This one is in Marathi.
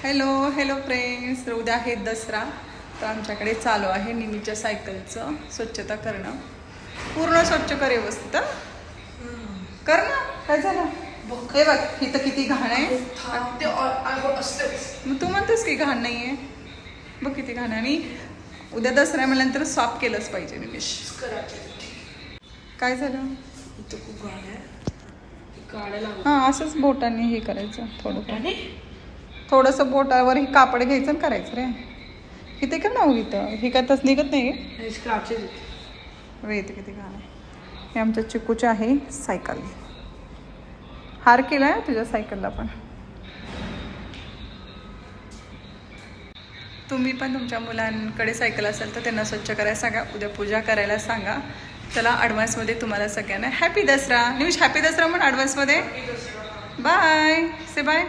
हॅलो हॅलो फ्रेंड्स, उद्या आहे दसरा. तर आमच्याकडे चालू आहे निमीच्या सायकलचं स्वच्छता करणं. पूर्ण स्वच्छ कर व्यवस्थित कर ना. काय झालं हे बघ, इथं किती घाण आहे. मग तू म्हणतेस की घाण नाही आहे. बघ किती घाण आहे. आणि उद्या दसरा म्हटल्यानंतर साफ केलंच पाहिजे निमिष. काय झालं? खूप घाण आहे. हां, असंच बोटाने हे करायचं. थोडंसं बोटावर हे कापड घ्यायचं आणि करायचं रे. किती का ना इथं हे काय तसं निघत नाही. वेळ किती घाण आहे. हे आमच्या चिकूचे आहे सायकल. हार केला आहे तुझ्या सायकलला पण. तुम्ही पण तुमच्या मुलांकडे सायकल असेल तर त्यांना स्वच्छ करायला सांगा. उद्या पूजा करायला सांगा. चला, ॲडव्हान्समध्ये तुम्हाला सगळ्यांना हॅपी दसरा. निमिष हॅपी दसरा म्हण ॲडव्हान्समध्ये. बाय से बाय.